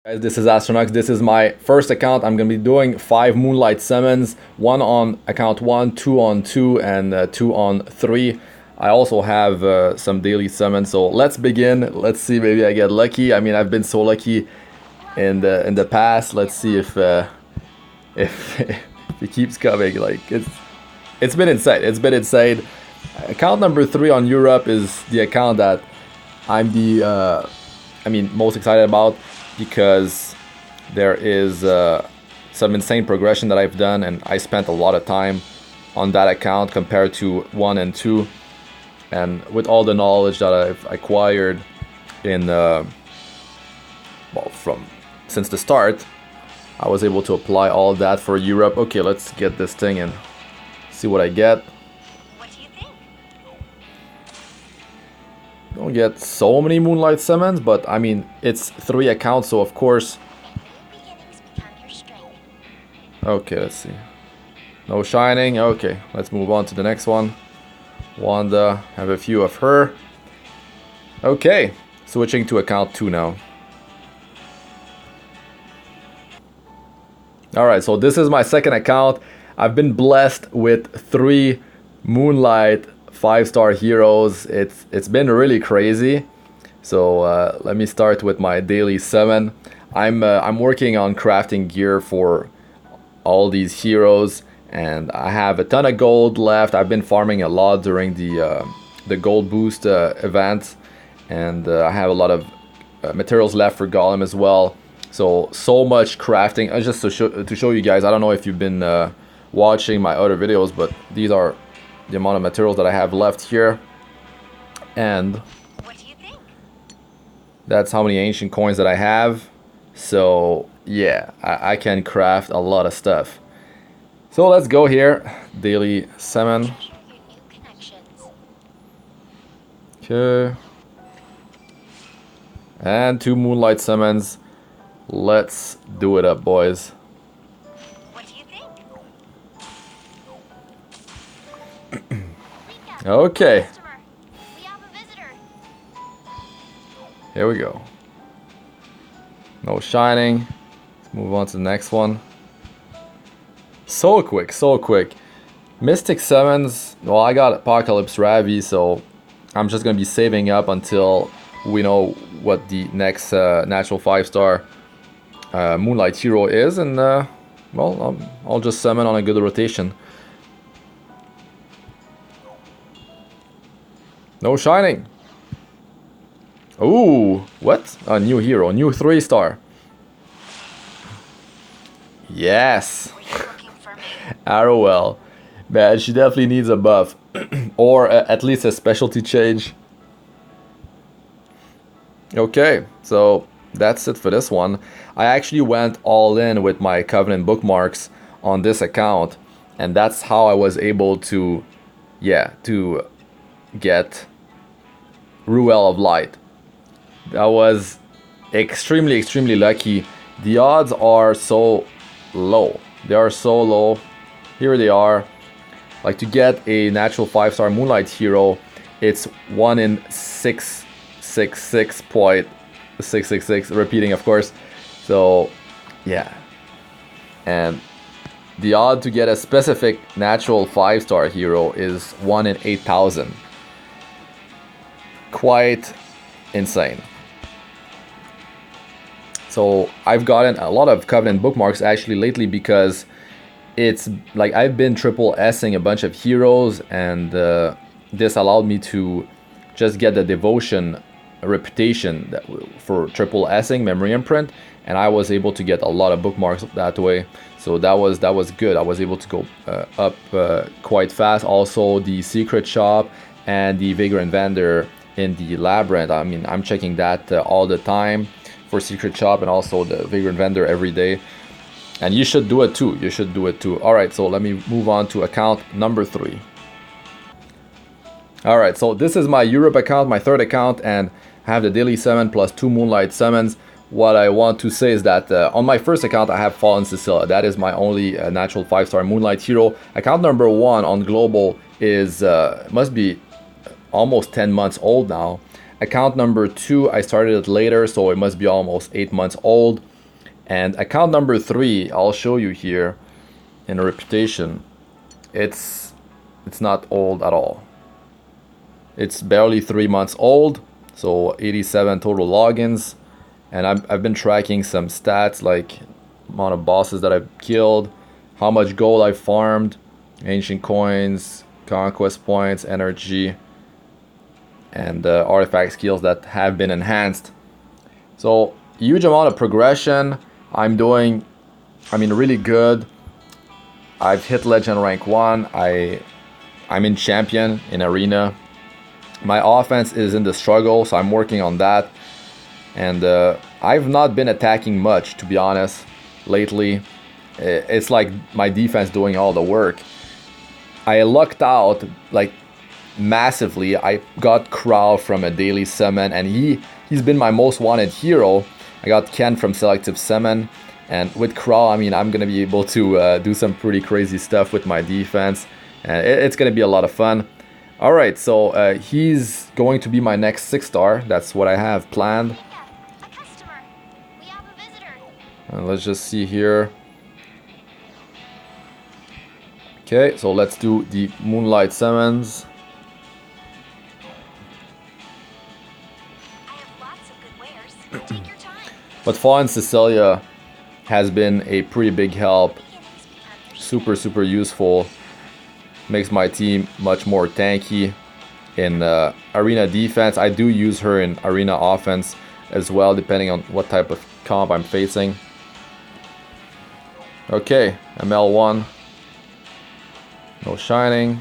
Guys, this is Astranox. This is my first account. I'm gonna be doing 5 Moonlight summons, 1 on account 1, 2 on 2, and 2 on 3. I also have some daily summons, so let's begin. Let's see, maybe I get lucky. I mean, I've been so lucky in the past. Let's see if if it keeps coming. Like it's been insane. It's been insane. Account number 3 on Europe is the account that I'm the most excited about, because there is some insane progression that I've done, and I spent a lot of time on that account compared to 1 and 2, and with all the knowledge that I've acquired in since the start, I was able to apply all of that for Europe. Okay, let's get this thing and see what I get. Don't get so many Moonlight summons, but I mean, it's 3 accounts, so of course. Okay, let's see. No shining. Okay, let's move on to the next one. Wanda, have a few of her. Okay, switching to account 2 now. Alright, so this is my second account. I've been blessed with 3 Moonlight 5-star heroes. It's been really crazy. So let me start with my daily summon. I'm working on crafting gear for all these heroes, and I have a ton of gold left. I've been farming a lot during the gold boost event, and I have a lot of materials left for Golem as well. So much crafting. Just to show you guys, I don't know if you've been watching my other videos, but these are the amount of materials that I have left here, and what do you think? That's how many ancient coins that I have. So yeah, I can craft a lot of stuff. So let's go here. Daily summon. Okay, and 2 Moonlight summons. Let's do it up, boys. Okay. Here we go. No shining. Let's move on to the next one. So quick, so quick. Mystic summons. Well, I got Apocalypse Ravi, so I'm just gonna be saving up until we know what the next natural 5-star Moonlight hero is, and well, I'll just summon on a good rotation. No shining. Ooh, what? A new hero, new 3-star. Yes. Arrowell. Man, she definitely needs a buff. Or at least a specialty change. Okay, so that's it for this one. I actually went all in with my Covenant bookmarks on this account, and that's how I was able to, to get Ruel of Light. That was extremely lucky. The odds are so low. They are so low. Here they are. Like, to get a natural 5-star Moonlight hero, it's 1 in 666.666, repeating of course. So yeah, and the odd to get a specific natural 5-star hero is 1 in 8,000. Quite insane. So I've gotten a lot of Covenant bookmarks actually lately, because it's like I've been triple S-ing a bunch of heroes, and this allowed me to just get the devotion reputation for triple S-ing memory imprint, and I was able to get a lot of bookmarks that way. So that was good. I was able to go up quite fast. Also the secret shop and the Vagrant Vendor in the labyrinth, I mean, I'm checking that all the time for secret shop, and also the Vagrant Vendor every day, and you should do it too. You should do it too. All right, so let me move on to account number 3. All right, so this is my Europe account, my third account, and I have the daily summon plus 2 Moonlight summons. What I want to say is that on my first account I have Fallen Cecilia. That is my only natural 5-star Moonlight hero. Account number 1 on global is must be almost 10 months old now, Account number 2, I started it later, so it must be almost 8 months old. And account number 3, I'll show you here in reputation. It's not old at all. It's barely 3 months old, so 87 total logins. And I've been tracking some stats like amount of bosses that I've killed, how much gold I farmed, ancient coins, conquest points, energy, and artifact skills that have been enhanced. So huge amount of progression. I'm doing, really good. I've hit legend rank 1. I'm in champion in arena. My offense is in the struggle, so I'm working on that. And I've not been attacking much, to be honest, lately. It's like my defense doing all the work. I lucked out like massively. I got Crow from a daily summon, and he's been my most wanted hero. I got Ken from selective summon, and with Crow, I'm gonna be able to do some pretty crazy stuff with my defense, and it's gonna be a lot of fun. All right, so he's going to be my next 6-star. That's what I have planned. Let's just see here. Okay, so let's do the Moonlight summons. But Fallen Cecilia has been a pretty big help. Super useful. Makes my team much more tanky in arena defense. I do use her in arena offense as well, depending on what type of comp I'm facing. Okay, ML1. No shining.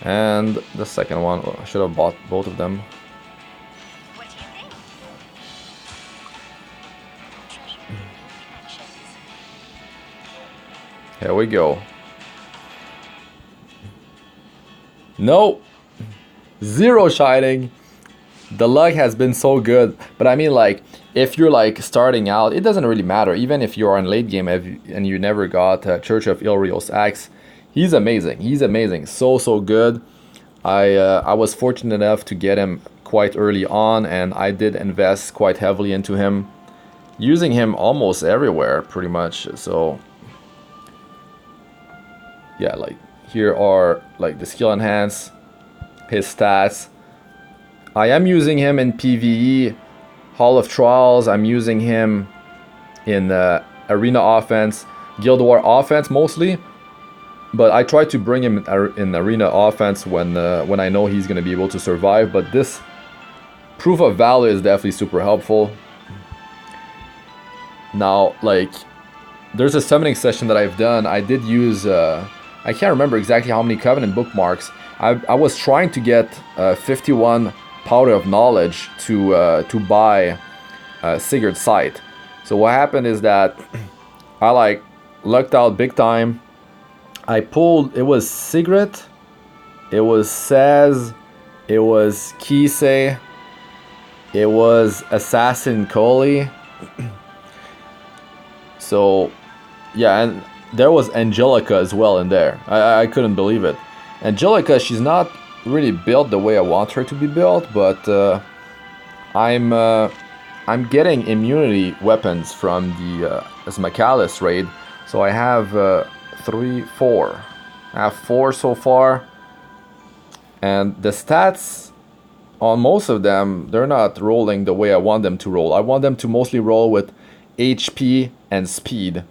And the second one, I should have bought both of them. What do you think? Here we go. No! 0 shining. The luck has been so good, but like, if you're like starting out, it doesn't really matter. Even if you are in late game and you never got Church of Ilrios Axe, he's amazing. He's amazing. So good. I was fortunate enough to get him quite early on, and I did invest quite heavily into him, using him almost everywhere pretty much. So yeah, like here are like the skill enhance, his stats. I am using him in PvE, Hall of Trials. I'm using him in arena offense, Guild War offense mostly. But I try to bring him in arena offense when I know he's going to be able to survive. But this proof of value is definitely super helpful. Now, like, there's a summoning session that I've done. I did use, I can't remember exactly how many Covenant bookmarks. I was trying to get 51 Powder of Knowledge to buy Sigurd's Sight. So what happened is that I like lucked out big time. I pulled, it was Sigrid, it was Saz, it was Kisei, it was Assassin Koli. So yeah, and there was Angelica as well in there. I couldn't believe it. Angelica, she's not really built the way I want her to be built, but I'm getting immunity weapons from the Smakalis raid, so I have 4. I have 4 so far, and the stats on most of them, they're not rolling the way I want them to roll. I want them to mostly roll with HP and speed,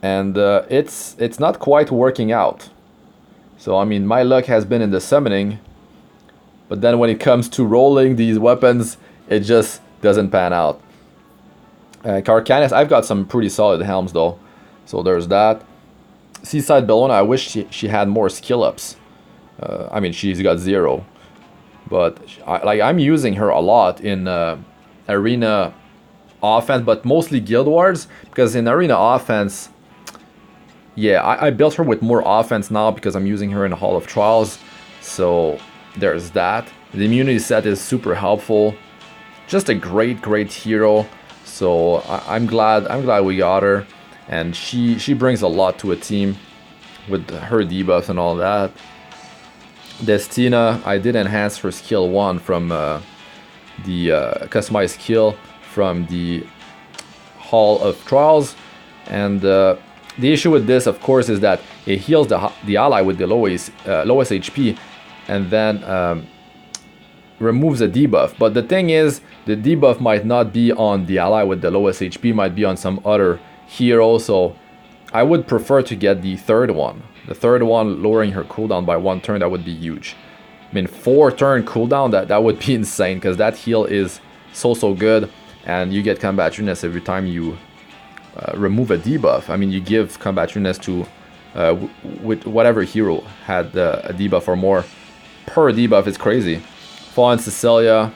and it's not quite working out. So I mean, my luck has been in the summoning, but then when it comes to rolling these weapons, it just doesn't pan out. Carcanis, I've got some pretty solid helms though, so there's that. Seaside Bellona, I wish she had more skill ups. I mean, she's got 0, but I'm using her a lot in arena offense, but mostly Guild Wars, because in arena offense, yeah, I built her with more offense now because I'm using her in Hall of Trials. So there's that. The immunity set is super helpful. Just a great hero. So I'm glad we got her, and she brings a lot to a team with her debuffs and all that. Destina, I did enhance her skill 1 from the customized skill from the Hall of Trials. And the issue with this, of course, is that it heals the ally with the lowest HP, and then removes a debuff. But the thing is, the debuff might not be on the ally with the lowest HP, might be on some other hero. So I would prefer to get the third one. The third one, lowering her cooldown by 1 turn, that would be huge. I mean, 4 turn cooldown, that would be insane, because that heal is so good, and you get combat readiness every time you remove a debuff. I mean, you give combat readiness to with whatever hero had a debuff or more per debuff. It's crazy. Fallen Cecilia,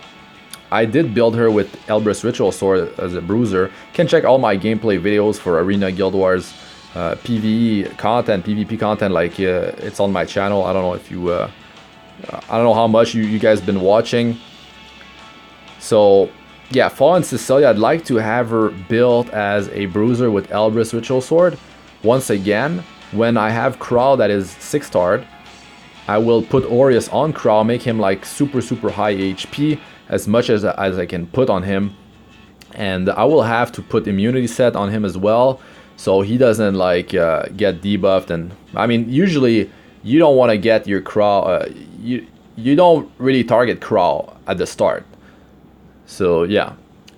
I did build her with Elbrus Ritual Sword as a bruiser. You can check all my gameplay videos for Arena, Guild Wars, PvE content, PvP content, like it's on my channel. I don't know if you I don't know how much you guys been watching. So yeah, Fallen Cecilia, I'd like to have her built as a bruiser with Elbrus Ritual Sword. Once again, when I have Kral that is 6-starred, I will put Aureus on Kral, make him like super high HP, as much as I can put on him. And I will have to put immunity set on him as well, so he doesn't like get debuffed. And I mean, usually you don't want to get your Kral, you don't really target Kral at the start. So yeah,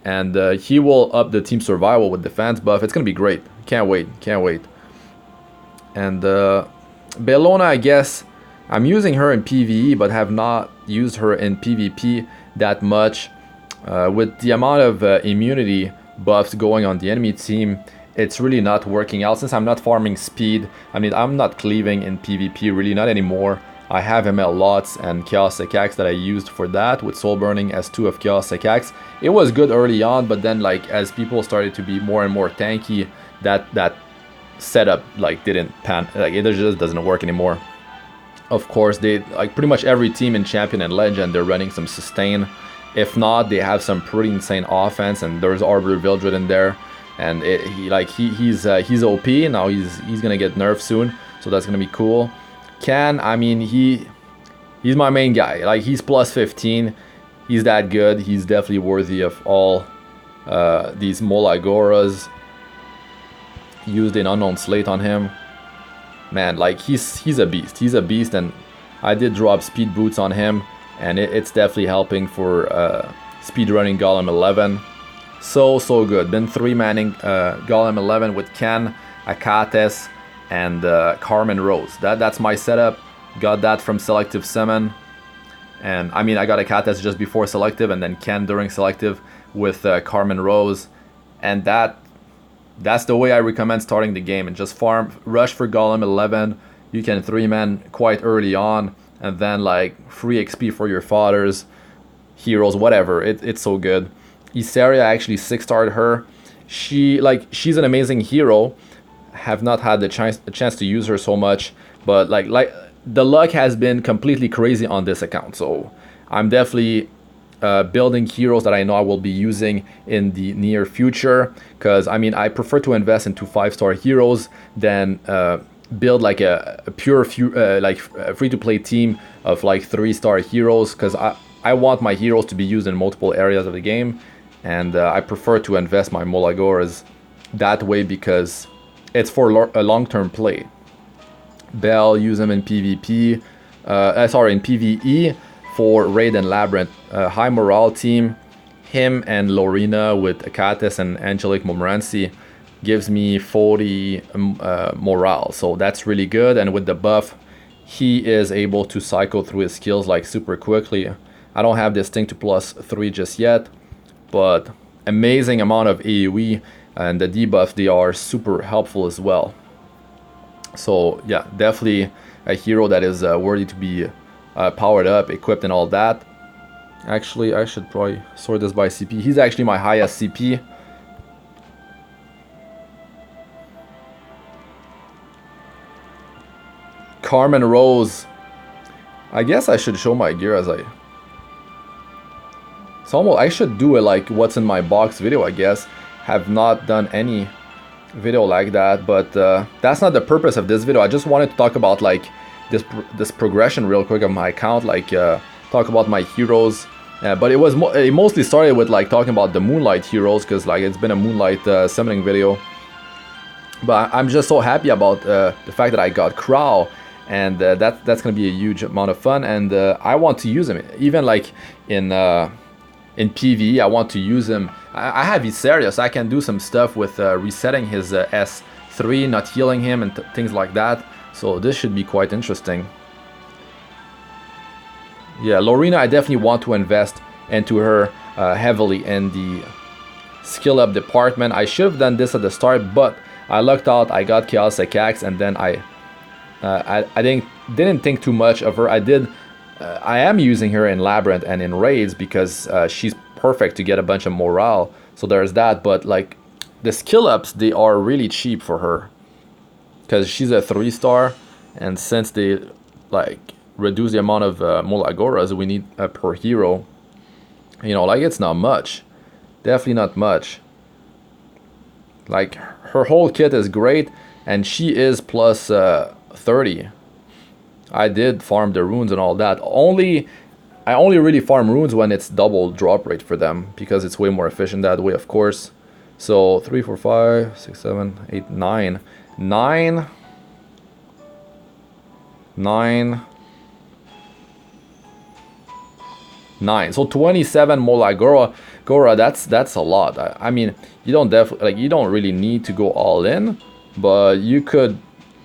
and he will up the team survival with defense buff. It's gonna be great. Can't wait. And Bellona, I guess I'm using her in PvE, but have not used her in PvP that much. With the amount of immunity buffs going on the enemy team, it's really not working out, since I'm not farming speed. I mean, I'm not cleaving in PvP, really not anymore. I have ML Lots and Chaos Axe that I used for that, with Soul Burning as 2 of Chaos Axe. It was good early on, but then like as people started to be more and more tanky, that setup like didn't pan, like it just doesn't work anymore. Of course, they like pretty much every team in Champion and Legend, they're running some sustain. If not, they have some pretty insane offense, and there's Arbor Vildred in there, and he's OP now. He's gonna get nerfed soon, so that's gonna be cool. Ken, I mean, he's my main guy. Like, he's plus 15. He's that good. He's definitely worthy of all these Molagoras. Used an Unknown Slate on him. Man, like, he's a beast. He's a beast, and I did drop Speed Boots on him, and it's definitely helping for speedrunning Golem 11. So good. Been 3-manning Golem 11 with Ken, Akates, and Carmen Rose. That's my setup. Got that from Selective Summon. And I mean, I got Akates just before Selective, and then Ken during Selective with Carmen Rose. And that's the way I recommend starting the game. And just rush for Golem 11. You can 3-man quite early on, and then like free XP for your fodders, heroes, whatever. It's so good. Isaria, I actually 6-starred her. She's an amazing hero. Have not had the chance to use her so much, but like the luck has been completely crazy on this account. So I'm definitely building heroes that I know I will be using in the near future, because I mean, I prefer to invest into 5-star heroes than build like a pure free-to-play team of like 3-star heroes, because I want my heroes to be used in multiple areas of the game, and I prefer to invest my Molagoras that way, because it's for a long-term play. Bell, use them in PvP, in PvE for Raid and Labyrinth. High morale team, him and Lorena with Akates and Angelic Montmorency gives me 40 morale, so that's really good. And with the buff, he is able to cycle through his skills like super quickly. I don't have this thing to +3 just yet, but amazing amount of AoE, and the debuffs, they are super helpful as well. So yeah, definitely a hero that is worthy to be powered up, equipped, and all that. Actually, I should probably sort this by CP. He's actually my highest CP. Carmen Rose. I guess I should show my gear as I... It's almost... I should do a like what's in my box video, I guess. Have not done any video like that, but that's not the purpose of this video. I just wanted to talk about like this progression real quick of my account, like talk about my heroes. But it mostly started with like talking about the Moonlight heroes, because like it's been a Moonlight summoning video. But I'm just so happy about the fact that I got Crow, and that's gonna be a huge amount of fun. And I want to use him even like in PvE. I want to use him. I have Viseria, so I can do some stuff with resetting his S3, not healing him, and things like that. So this should be quite interesting. Yeah, Lorena, I definitely want to invest into her heavily in the skill up department. I should have done this at the start, but I lucked out. I got Chaos Axe, and then I didn't think too much of her. I am using her in Labyrinth and in raids because she's perfect to get a bunch of morale. So there's that. But like the skill ups, they are really cheap for her because she's a 3-star, and since they like reduce the amount of Molagoras we need per hero, you know, like it's not much. Definitely not much. Like her whole kit is great, and she is plus 30. I did farm the runes and all that. I only really farm runes when it's double drop rate for them, because it's way more efficient that way, of course. So 3, 4, 5, 6, 7, 8, 9. 9. So 27 Molagora. That's a lot. I mean, you don't really need to go all in, but you could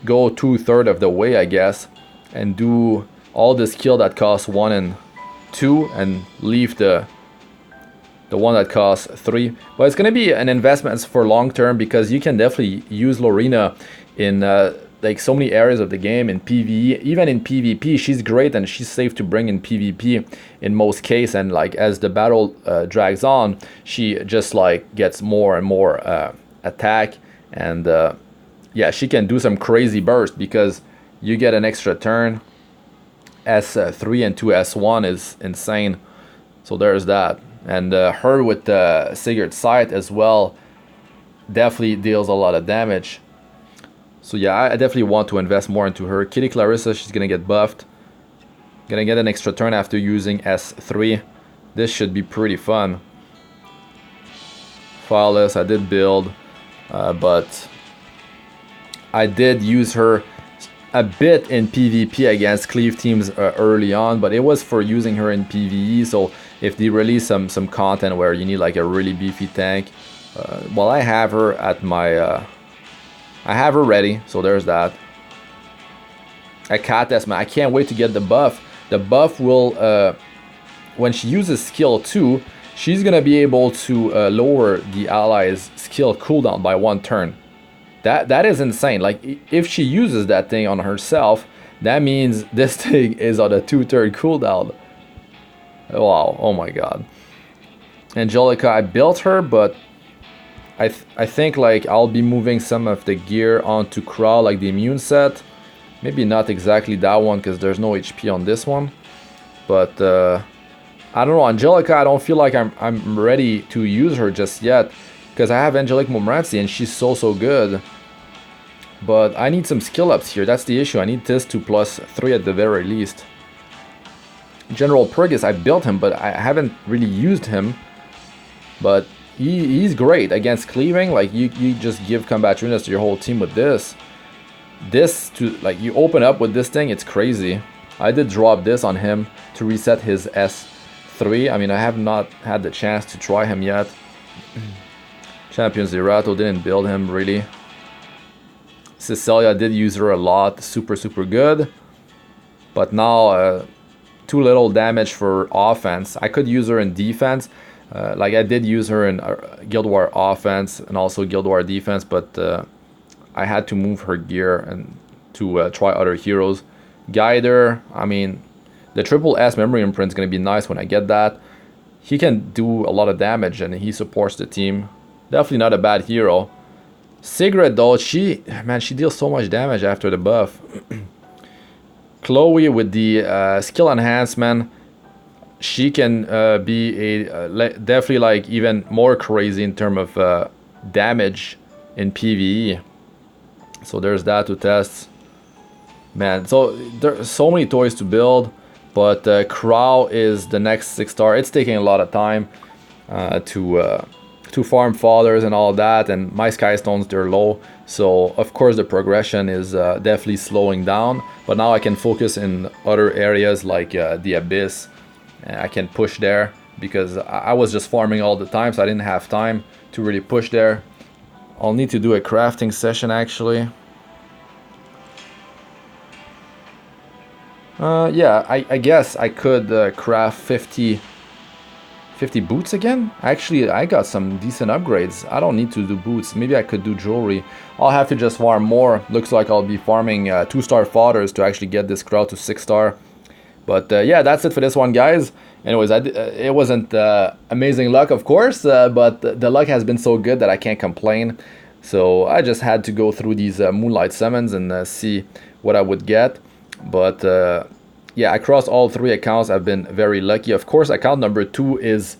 go 2/3 of the way, I guess, and do all the skill that costs 1 and 2 and leave the one that costs 3. But it's gonna be an investment for long term, because you can definitely use Lorena in like so many areas of the game, in PvE, even in PvP. She's great, and she's safe to bring in PvP in most cases. And like as the battle drags on, she just like gets more and more attack, and yeah, she can do some crazy burst because you get an extra turn. S3 and 2 S1 is insane. So there's that. And her with the Sigurd Sight as well definitely deals a lot of damage. So yeah, I definitely want to invest more into her. Kitty Clarissa, she's gonna get buffed. Gonna get an extra turn after using S3. This should be pretty fun. Flawless, I did build, but I did use her a bit in PvP against cleave teams early on, but it was for using her in PvE. So if they release some content where you need like a really beefy tank, well, I have her at my I have her ready, so there's that. A cat test, man, I can't wait to get the buff. The buff will when she uses skill 2, she's gonna be able to lower the allies skill cooldown by 1 turn. That is insane. Like if she uses that thing on herself, that means this thing is on a 2-turn cooldown. Wow, oh my god. Angelica, I built her, but I think like I'll be moving some of the gear onto Crow, like the immune set. Maybe not exactly that one, because there's no HP on this one. But I don't know, Angelica, I don't feel like I'm ready to use her just yet, because I have Angelic Montmorency and she's so good. But I need some skill ups here, that's the issue. I need this to +3 at the very least. General Purgus, I built him, but I haven't really used him. But he's great against cleaving. Like you just give combat runes to your whole team with this. This to like you open up with this thing, it's crazy. I did drop this on him to reset his S3. I mean, I have not had the chance to try him yet. Champion Zerato, didn't build him really. Cecilia, did use her a lot, super good. But now too little damage for offense. I could use her in defense. Like I did use her in Guild War offense and also Guild War defense, but I had to move her gear and to try other heroes. Guider, I mean, the triple S memory imprint is going to be nice when I get that. He can do a lot of damage and he supports the team. Definitely not a bad hero. Sigrid though, she deals so much damage after the buff. Chloe with the skill enhancement, she can be definitely like even more crazy in terms of damage in PvE. So there's that to test. Man, so there's so many toys to build, but Crow is the next 6-star. It's taking a lot of time to farm fathers and all that, and my sky stones, they're low, so of course the progression is definitely slowing down. But now I can focus in other areas like the abyss, and I can push there because I was just farming all the time, so I didn't have time to really push there. I'll need to do a crafting session actually. Yeah, I guess I could craft 50 boots again. Actually, I got some decent upgrades. I don't need to do boots. Maybe I could do jewelry. I'll have to just farm more. Looks like I'll be farming 2-star fathers to actually get this crowd to 6-star. But yeah, that's it for this one, guys. Anyways, it wasn't amazing luck, of course, but the luck has been so good that I can't complain. So I just had to go through these Moonlight summons and see what I would get. But yeah, across all 3 accounts, I've been very lucky. Of course, account number 2 is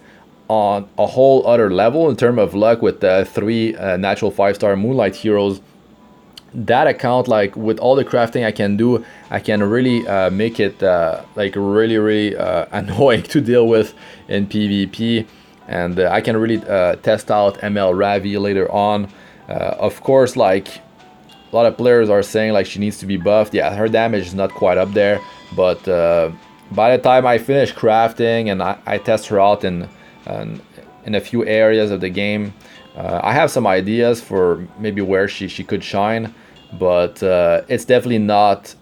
on a whole other level in terms of luck with 3 natural 5-star Moonlight heroes. That account, like with all the crafting I can do, I can really make it like really annoying to deal with in PvP, and I can really test out ML Ravi later on. Of course, like a lot of players are saying like she needs to be buffed. Yeah, her damage is not quite up there, but by the time I finish crafting and I test her out in a few areas of the game, I have some ideas for maybe where she could shine, but it's definitely not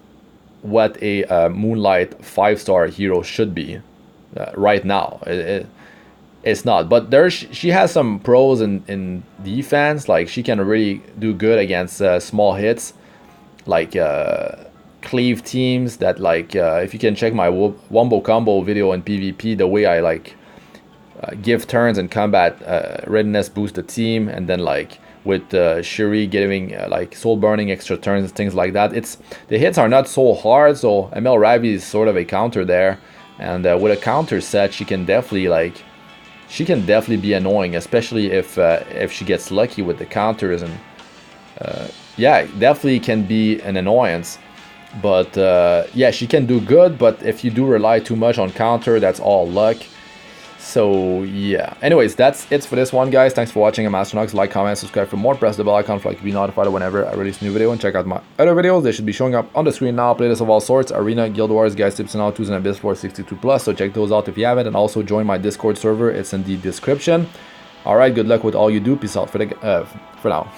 what a Moonlight 5-star hero should be right now. It's not, but she has some pros in defense. Like she can really do good against small hits, like cleave teams. That like if you can check my wombo combo video in PvP, the way I like give turns and combat readiness boost the team, and then like with Shuri giving like soul burning extra turns and things like that. It's the hits are not so hard, so ML Ravi is sort of a counter there, and with a counter set, she can definitely be annoying, especially if she gets lucky with the counters, and yeah, definitely can be an annoyance. But yeah, she can do good, but if you do rely too much on counter, that's all luck. So yeah, anyways, that's it for this one, guys. Thanks for watching. I'm Astranox. Like, comment, subscribe for more. Press the bell icon for like to be notified whenever I release a new video, and check out my other videos. They should be showing up on the screen now. Playlists of all sorts: Arena, Guild Wars, guys, tips and how-tos, and Abyss 462+. So check those out if you haven't, and also join my Discord server. It's in the description. All right, good luck with all you do. Peace out for now.